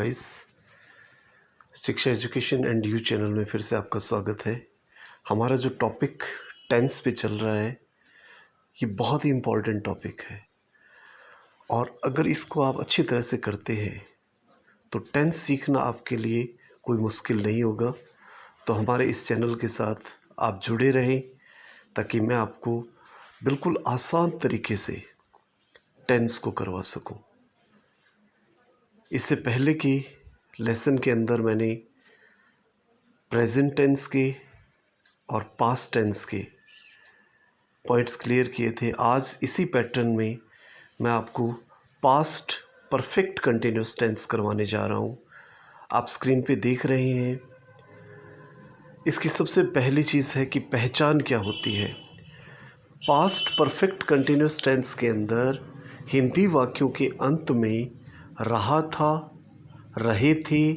Guys, शिक्षा education and you channel में फिर से आपका स्वागत है। हमारा जो टॉपिक टेंस पे चल रहा है ये बहुत ही इम्पोर्टेंट टॉपिक है और अगर इसको आप अच्छी तरह से करते हैं तो टेंस सीखना आपके लिए कोई मुश्किल नहीं होगा। तो हमारे इस चैनल के साथ आप जुड़े रहें ताकि मैं आपको बिल्कुल आसान तरीके से टेंस को करवा सकूं। इससे पहले की लेसन के अंदर मैंने प्रेजेंट टेंस के और पास्ट टेंस के पॉइंट्स क्लियर किए थे। आज इसी पैटर्न में मैं आपको पास्ट परफेक्ट कंटिन्यूस टेंस करवाने जा रहा हूँ। आप स्क्रीन पे देख रहे हैं। इसकी सबसे पहली चीज़ है कि पहचान क्या होती है। पास्ट परफेक्ट कंटिन्यूस टेंस के अंदर हिंदी वाक्यों के अंत में रहा था, रहे थे,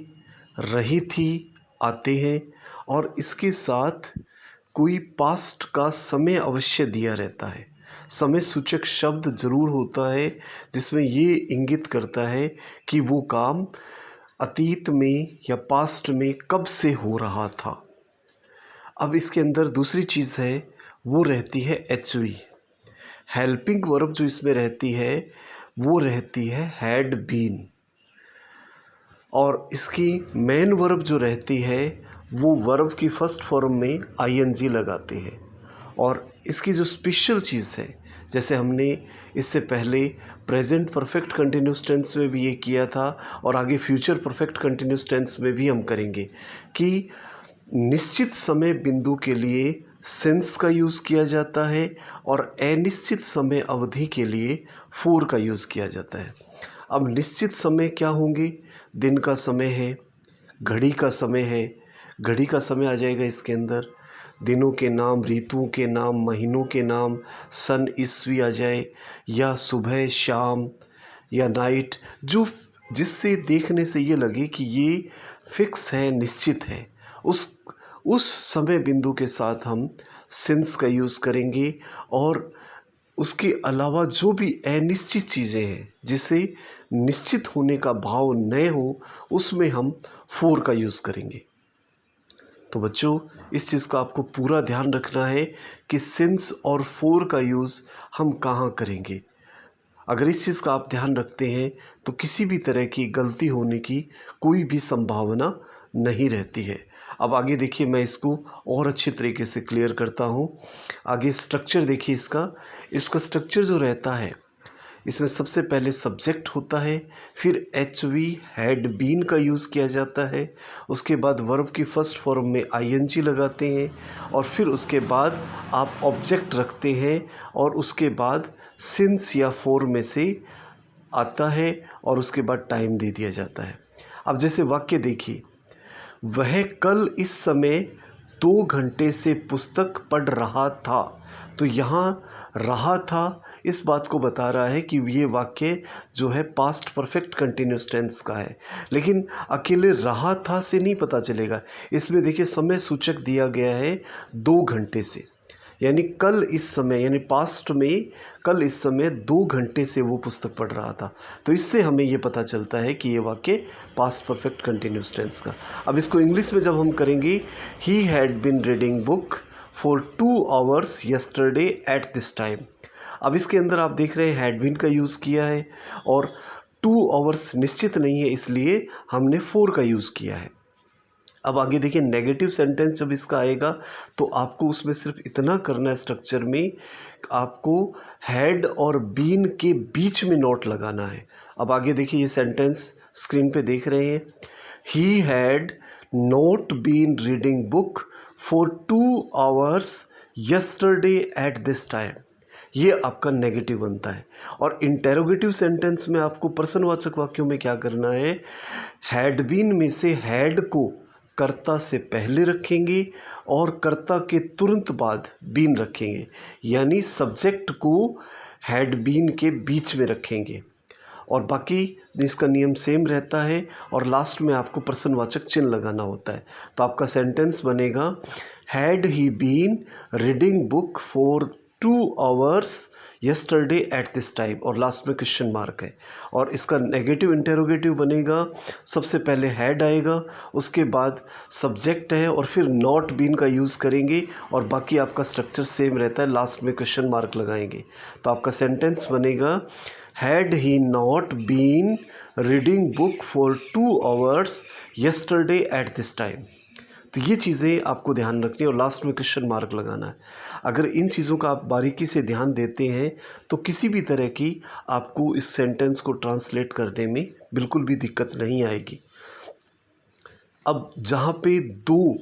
रही थी आते हैं और इसके साथ कोई पास्ट का समय अवश्य दिया रहता है। समय सूचक शब्द ज़रूर होता है जिसमें ये इंगित करता है कि वो काम अतीत में या पास्ट में कब से हो रहा था। अब इसके अंदर दूसरी चीज़ है वो रहती है एचवी। हेल्पिंग वर्ब जो इसमें रहती है वो रहती है हैड बीन और इसकी मेन वर्ब जो रहती है वो वर्ब की फर्स्ट फॉर्म में आईएनजी लगाते हैं। और इसकी जो स्पेशल चीज़ है, जैसे हमने इससे पहले प्रेजेंट परफेक्ट कंटिन्यूस टेंस में भी ये किया था और आगे फ्यूचर परफेक्ट कंटिन्यूस टेंस में भी हम करेंगे कि निश्चित समय बिंदु के लिए सिंस का यूज़ किया जाता है और अनिश्चित समय अवधि के लिए फोर का यूज़ किया जाता है। अब निश्चित समय क्या होंगे? दिन का समय है, घड़ी का समय है। घड़ी का समय आ जाएगा इसके अंदर। दिनों के नाम, ऋतुओं के नाम, महीनों के नाम, सन, ईस्वी आ जाए या सुबह, शाम या नाइट, जो जिससे देखने से ये लगे कि ये फिक्स है, निश्चित है। उस समय बिंदु के साथ हम सिंस का यूज़ करेंगे और उसके अलावा जो भी अनिश्चित चीज़ें हैं जिसे निश्चित होने का भाव न हो उसमें हम फोर का यूज़ करेंगे। तो बच्चों, इस चीज़ का आपको पूरा ध्यान रखना है कि सिंस और फोर का यूज़ हम कहाँ करेंगे। अगर इस चीज़ का आप ध्यान रखते हैं तो किसी भी तरह की गलती होने की कोई भी संभावना नहीं रहती है। अब आगे देखिए, मैं इसको और अच्छी तरीके से क्लियर करता हूँ। आगे स्ट्रक्चर देखिए इसका स्ट्रक्चर जो रहता है, इसमें सबसे पहले सब्जेक्ट होता है, फिर एच वी हैड बीन का यूज़ किया जाता है, उसके बाद वर्ब की फर्स्ट फॉर्म में आईएनजी लगाते हैं और फिर उसके बाद आप ऑब्जेक्ट रखते हैं और उसके बाद सिंस या फोर में से आता है और उसके बाद टाइम दे दिया जाता है। अब जैसे वाक्य देखिए, वह कल इस समय 2 घंटे से पुस्तक पढ़ रहा था। तो यहाँ रहा था इस बात को बता रहा है कि ये वाक्य जो है पास्ट परफेक्ट कंटिन्यूस टेंस का है। लेकिन अकेले रहा था से नहीं पता चलेगा। इसमें देखिए समय सूचक दिया गया है 2 घंटे से, यानी कल इस समय, यानी पास्ट में कल इस समय 2 घंटे से वो पुस्तक पढ़ रहा था। तो इससे हमें ये पता चलता है कि ये वाक्य पास्ट परफेक्ट कंटिन्यूस टेंस का। अब इसको इंग्लिश में जब हम करेंगे, he had been reading book for 2 hours yesterday at this time. अब इसके अंदर आप देख रहे हैं हैड बीन का यूज़ किया है और 2 आवर्स निश्चित नहीं है इसलिए हमने 4 का यूज़ किया है। अब आगे देखिए, नेगेटिव सेंटेंस जब इसका आएगा तो आपको उसमें सिर्फ इतना करना है, स्ट्रक्चर में आपको हैड और बीन के बीच में नोट लगाना है। अब आगे देखिए, ये सेंटेंस स्क्रीन पे देख रहे हैं, he had not been reading book for 2 hours yesterday at this time. ये आपका नेगेटिव बनता है। और इंटेरोगेटिव सेंटेंस में आपको प्रश्नवाचक वाक्यों में क्या करना है, हैड बीन में से हैड को कर्ता से पहले रखेंगे और कर्ता के तुरंत बाद बीन रखेंगे, यानी सब्जेक्ट को हैड बीन के बीच में रखेंगे और बाकी इसका नियम सेम रहता है और लास्ट में आपको प्रश्नवाचक चिन्ह लगाना होता है। तो आपका सेंटेंस बनेगा, had he been reading book for 2 hours yesterday at this time, और लास्ट में क्वेश्चन मार्क है। और इसका नेगेटिव इंटेरोगेटिव बनेगा, सबसे पहले हैड आएगा, उसके बाद सब्जेक्ट है और फिर नॉट बीन का यूज़ करेंगे और बाकी आपका स्ट्रक्चर सेम रहता है, लास्ट में क्वेश्चन मार्क लगाएंगे। तो आपका सेंटेंस बनेगा had he not been reading book for 2 hours yesterday at this time। तो ये चीज़ें आपको ध्यान रखनी है और लास्ट में क्वेश्चन मार्क लगाना है। अगर इन चीज़ों का आप बारीकी से ध्यान देते हैं तो किसी भी तरह की आपको इस सेंटेंस को ट्रांसलेट करने में बिल्कुल भी दिक्कत नहीं आएगी। अब जहाँ पे 2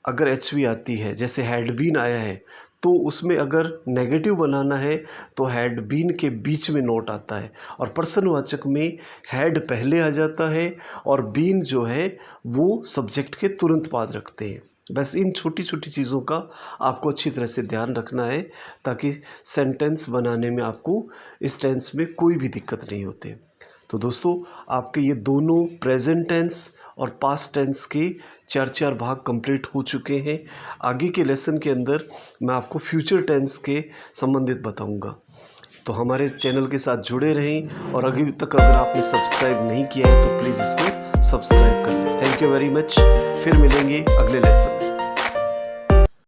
अगर एच वी आती है, जैसे हैड बीन आया है, तो उसमें अगर नेगेटिव बनाना है तो हैड बीन के बीच में नोट आता है और पर्सनवाचक में हैड पहले आ जाता है और बीन जो है वो सब्जेक्ट के तुरंत बाद रखते हैं। बस इन छोटी छोटी चीज़ों का आपको अच्छी तरह से ध्यान रखना है ताकि सेंटेंस बनाने में आपको इस टेंस में कोई भी दिक्कत नहीं होती। तो दोस्तों, आपके ये दोनों प्रेजेंट टेंस और पास्ट टेंस के 4 भाग कंप्लीट हो चुके हैं। आगे के लेसन के अंदर मैं आपको फ्यूचर टेंस के संबंधित बताऊंगा। तो हमारे चैनल के साथ जुड़े रहें और अभी तक अगर आपने सब्सक्राइब नहीं किया है तो प्लीज़ इसको सब्सक्राइब कर लें। Thank you very much. फिर मिलेंगे अगले लेसन में।